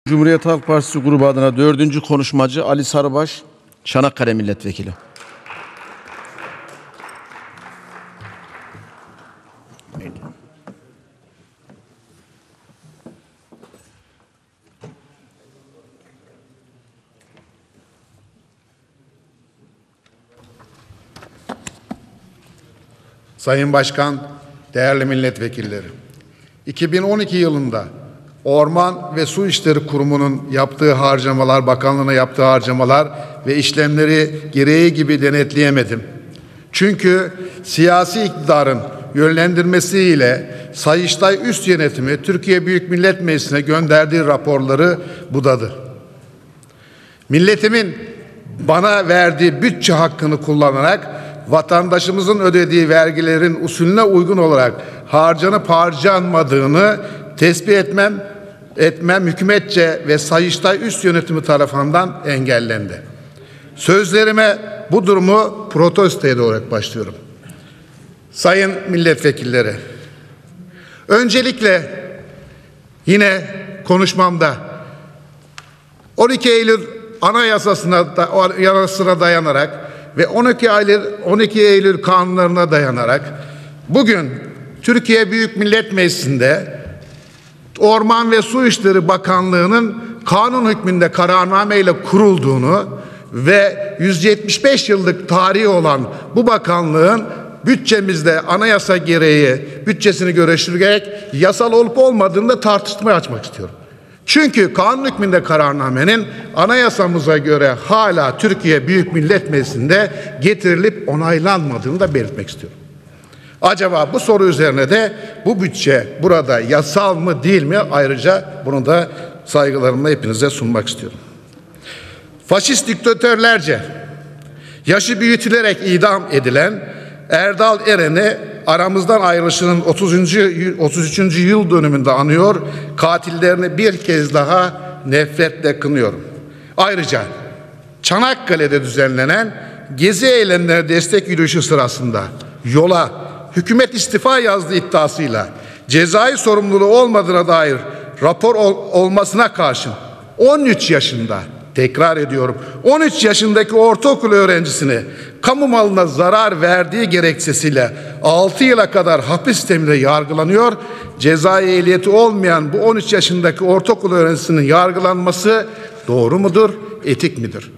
Cumhuriyet Halk Partisi grubu adına 4. konuşmacı Ali Sarıbaş, Çanakkale Milletvekili. Sayın Başkan, değerli milletvekilleri, 2012 yılında Orman ve Su İşleri Kurumu'nun yaptığı harcamalar, bakanlığına yaptığı harcamalar ve işlemleri gereği gibi denetleyemedim. Çünkü siyasi iktidarın yönlendirmesiyle Sayıştay üst yönetimi Türkiye Büyük Millet Meclisi'ne gönderdiği raporları budadı. Milletimin bana verdiği bütçe hakkını kullanarak vatandaşımızın ödediği vergilerin usulüne uygun olarak harcanıp harcanmadığını tespit etmem hükümetçe ve Sayıştay üst yönetimi tarafından engellendi. Sözlerime bu durumu protesto ederek başlıyorum. Sayın milletvekilleri, öncelikle yine konuşmamda 12 Eylül Anayasası'na dayanarak ve 12 Eylül kanunlarına dayanarak bugün Türkiye Büyük Millet Meclisi'nde Orman ve Su İşleri Bakanlığı'nın kanun hükmünde kararnameyle kurulduğunu ve 175 yıllık tarihi olan bu bakanlığın bütçemizde anayasa gereği bütçesini görüştürerek yasal olup olmadığını da tartışmaya açmak istiyorum. Çünkü kanun hükmünde kararnamenin anayasamıza göre hala Türkiye Büyük Millet Meclisi'nde getirilip onaylanmadığını da belirtmek istiyorum. Acaba bu soru üzerine de bu bütçe burada yasal mı değil mi? Ayrıca bunu da saygılarımla hepinize sunmak istiyorum. Faşist diktatörlerce yaşı büyütülerek idam edilen Erdal Eren'i aramızdan ayrılışının 33. yıl dönümünde anıyor, katillerini bir kez daha nefretle kınıyorum. Ayrıca Çanakkale'de düzenlenen gezi eylemlerine destek yürüyüşü sırasında yola hükümet istifa yazdığı iddiasıyla cezai sorumluluğu olmadığına dair rapor olmasına karşın 13 yaşında, tekrar ediyorum, 13 yaşındaki ortaokul öğrencisini kamu malına zarar verdiği gerekçesiyle 6 yıla kadar hapis sisteminde yargılanıyor. Cezai ehliyeti olmayan bu 13 yaşındaki ortaokul öğrencisinin yargılanması doğru mudur, etik midir?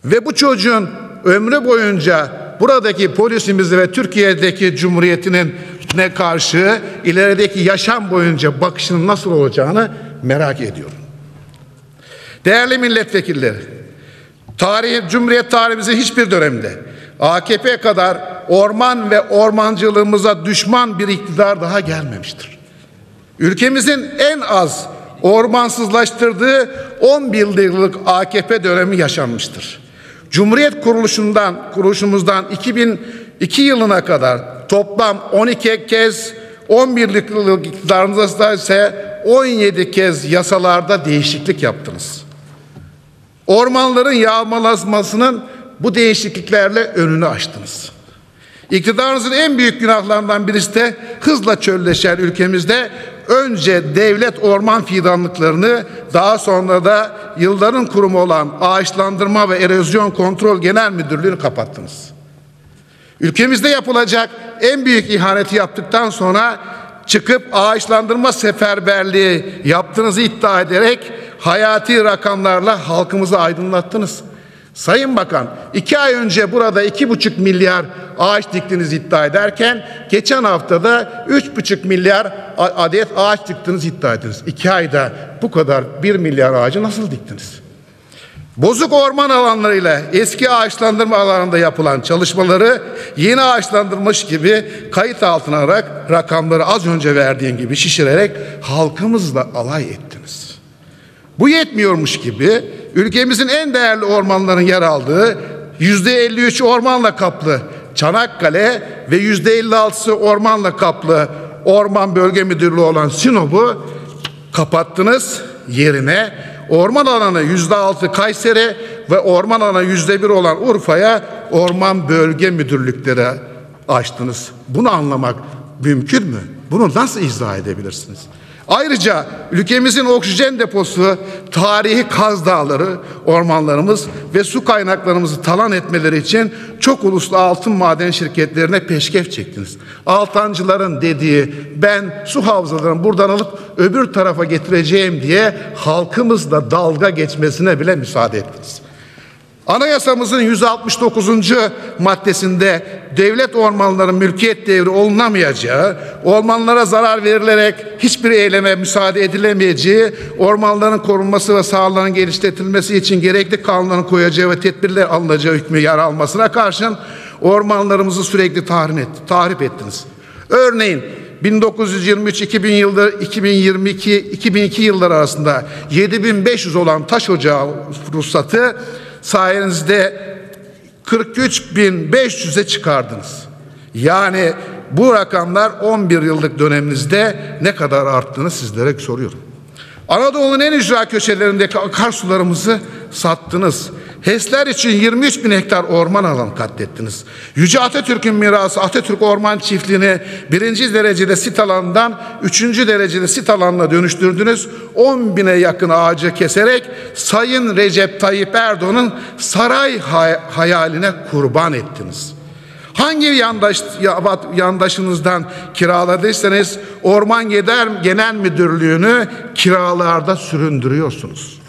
Ve bu çocuğun ömrü boyunca buradaki polisimize ve Türkiye'deki Cumhuriyeti'nin ne karşı ilerideki yaşam boyunca bakışının nasıl olacağını merak ediyorum. Değerli milletvekilleri, Cumhuriyet tarihimizin hiçbir döneminde AKP kadar orman ve ormancılığımıza düşman bir iktidar daha gelmemiştir. Ülkemizin en az ormansızlaştırdığı 11 yıllık AKP dönemi yaşanmıştır. Cumhuriyet kuruluşumuzdan 2002 yılına kadar toplam 12 kez, 11 yıllık iktidarınızda ise 17 kez yasalarda değişiklik yaptınız. Ormanların yağmalanmasının bu değişikliklerle önünü açtınız. İktidarınızın en büyük günahlarından birisi de hızla çölleşen ülkemizde önce devlet orman fidanlıklarını, daha sonra da yılların kurumu olan Ağaçlandırma ve Erozyon Kontrol Genel Müdürlüğü'nü kapattınız. Ülkemizde yapılacak en büyük ihaneti yaptıktan sonra çıkıp ağaçlandırma seferberliği yaptığınızı iddia ederek hayati rakamlarla halkımızı aydınlattınız. Sayın Bakan, 2 ay önce burada 2,5 milyar ağaç diktiğinizi iddia ederken geçen haftada 3,5 milyar adet ağaç diktiğinizi iddia ettiniz. 2 ayda bu kadar 1 milyar ağacı nasıl diktiniz? Bozuk orman alanlarıyla eski ağaçlandırma alanında yapılan çalışmaları yeni ağaçlandırmış gibi kayıt altına alarak rakamları az önce verdiğim gibi şişirerek halkımızla alay ettiniz. Bu yetmiyormuş gibi ülkemizin en değerli ormanların yer aldığı %53 ormanla kaplı Çanakkale ve %56'sı ormanla kaplı Orman Bölge Müdürlüğü olan Sinop'u kapattınız, yerine orman alanı %6 Kayseri ve orman alanı %1 olan Urfa'ya orman bölge müdürlükleri açtınız. Bunu anlamak mümkün mü? Bunu nasıl izah edebilirsiniz? Ayrıca ülkemizin oksijen deposu, tarihi Kaz Dağları, ormanlarımız ve su kaynaklarımızı talan etmeleri için çok uluslu altın maden şirketlerine peşkeş çektiniz. Altancıların dediği ben su havzalarını buradan alıp öbür tarafa getireceğim diye halkımızla dalga geçmesine bile müsaade ettiniz. Anayasamızın 169. maddesinde devlet ormanlarının mülkiyet devri olunamayacağı, ormanlara zarar verilerek hiçbir eyleme müsaade edilemeyeceği, ormanların korunması ve sahaların genişletilmesi için gerekli kanunların koyacağı ve tedbirler alınacağı hükmü yer almasına karşın ormanlarımızı sürekli tahrip ettiniz. Örneğin 1923-2022 yılları arasında 7500 olan taş ocağı ruhsatı sayenizde 43.500'e çıkardınız. Yani bu rakamlar 11 yıllık döneminizde ne kadar arttığını sizlere soruyorum. Anadolu'nun en ücra köşelerindeki akarsularımızı sattınız. HES'ler için 23.000 hektar orman alanı katlettiniz. Yüce Atatürk'ün mirası Atatürk Orman Çiftliği'ni 1. derecede sit alanından 3. derecede sit alanına dönüştürdünüz. 10.000'e yakın ağacı keserek Sayın Recep Tayyip Erdoğan'ın saray hayaline kurban ettiniz. Hangi yandaşınızdan kiraladıysanız Orman Genel Müdürlüğü'nü kiralarda süründürüyorsunuz.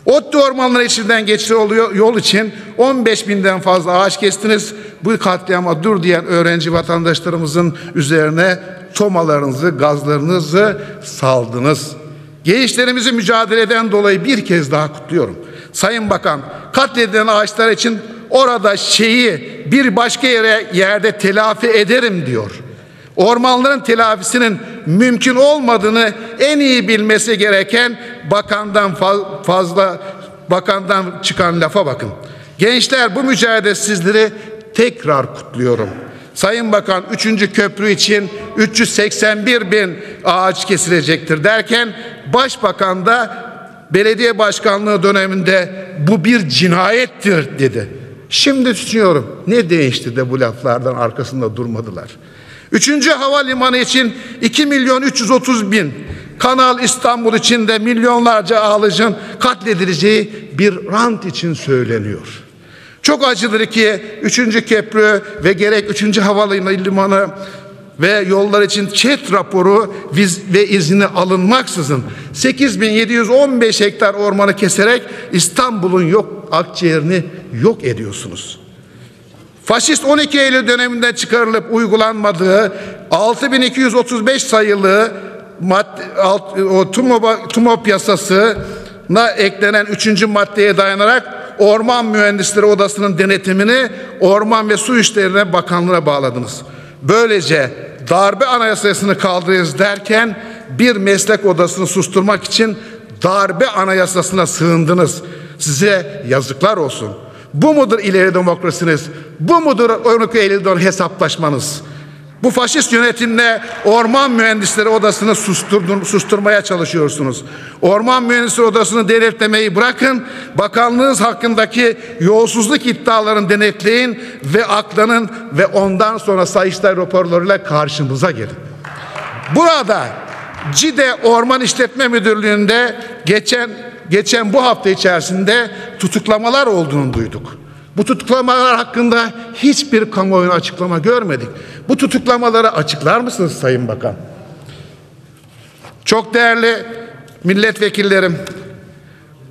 Otlu ormanları içinden geçtiği yol için 15.000'den fazla ağaç kestiniz. Bu katliama dur diyen öğrenci vatandaşlarımızın üzerine tomalarınızı, gazlarınızı saldınız. Gençlerimizi mücadeleden dolayı bir kez daha kutluyorum. Sayın Bakan, katledilen ağaçlar için orada şeyi bir başka yerde telafi ederim diyor. Ormanların telafisinin mümkün olmadığını en iyi bilmesi gereken bakandan çıkan lafa bakın. Gençler, bu mücadele sizleri tekrar kutluyorum. Sayın Bakan, 3. köprü için 381.000 ağaç kesilecektir derken Başbakan da belediye başkanlığı döneminde bu bir cinayettir dedi. Şimdi düşünüyorum, ne değişti de bu laflardan arkasında durmadılar. 3. havalimanı için 2.330.000, Kanal İstanbul için de milyonlarca ağacın katledileceği bir rant için söyleniyor. Çok acıdır ki 3. köprü ve gerek 3. havalimanı ve yollar için ÇED raporu ve izni alınmaksızın 8.715 hektar ormanı keserek İstanbul'un akciğerini yok ediyorsunuz. Faşist 12 Eylül döneminden çıkarılıp uygulanmadığı 6.235 sayılı TUMOP yasasına eklenen 3. maddeye dayanarak Orman Mühendisleri Odası'nın denetimini Orman ve Su İşleri Bakanlığı'na bağladınız. Böylece darbe anayasasını kaldırırız derken bir meslek odasını susturmak için darbe anayasasına sığındınız. Size yazıklar olsun. Bu mudur ileri demokrasiniz? Bu mudur 12 Eylül'den hesaplaşmanız? Bu faşist yönetimle Orman Mühendisleri Odası'nı susturmaya çalışıyorsunuz. Orman Mühendisleri Odası'nı denetlemeyi bırakın, bakanlığınız hakkındaki yolsuzluk iddialarını denetleyin ve aklanın ve ondan sonra Sayıştay raporlarıyla karşımıza gelin. Burada Cide Orman İşletme Müdürlüğü'nde geçen bu hafta içerisinde tutuklamalar olduğunu duyduk. Bu tutuklamalar hakkında hiçbir kamuoyuna açıklama görmedik. Bu tutuklamaları açıklar mısınız Sayın Bakan? Çok değerli milletvekillerim,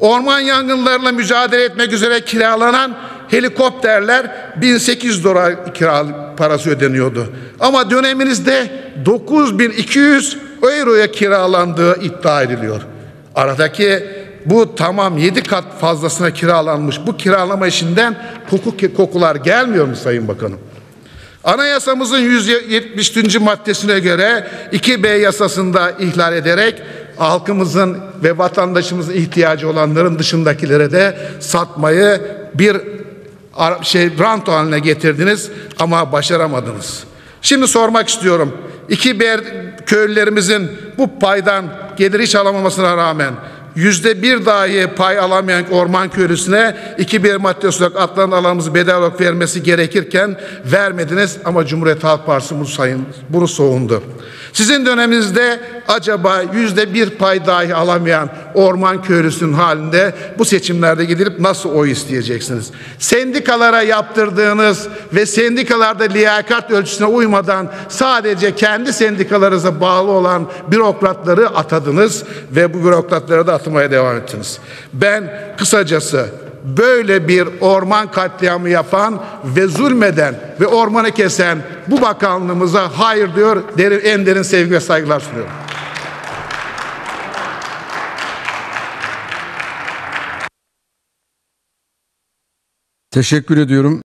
orman yangınlarıyla mücadele etmek üzere kiralanan helikopterler 1.800 dolar kira parası ödeniyordu. Ama döneminizde 9.200 euroya kiralandığı iddia ediliyor. Aradaki bu tamam 7 kat fazlasına kiralanmış bu kiralama işinden kokular gelmiyor mu Sayın Bakanım? Anayasamızın 170. maddesine göre 2B yasasında ihlal ederek halkımızın ve vatandaşımızın ihtiyacı olanların dışındakilere de satmayı bir rant haline getirdiniz ama başaramadınız. Şimdi sormak istiyorum. 2B köylülerimizin bu paydan gelir hiç alamamasına rağmen %1 dahi pay alamayan orman köylüsüne 2B maddesi olarak atlanan alanımızı bedel olarak vermesi gerekirken vermediniz ama Cumhuriyet Halk Partisi bunu savundu. Sizin döneminizde acaba %1 pay dahi alamayan orman köylüsünün halinde bu seçimlerde gidip nasıl oy isteyeceksiniz? Sendikalara yaptırdığınız ve sendikalarda liyakat ölçüsüne uymadan sadece kendi sendikalarınıza bağlı olan bürokratları atadınız ve bu bürokratları da atmaya devam ettiniz. Ben kısacası böyle bir orman katliamı yapan ve zulmeden ve ormanı kesen bu bakanlığımıza hayır diyor, en derin sevgi ve saygılar sunuyorum. Teşekkür ediyorum.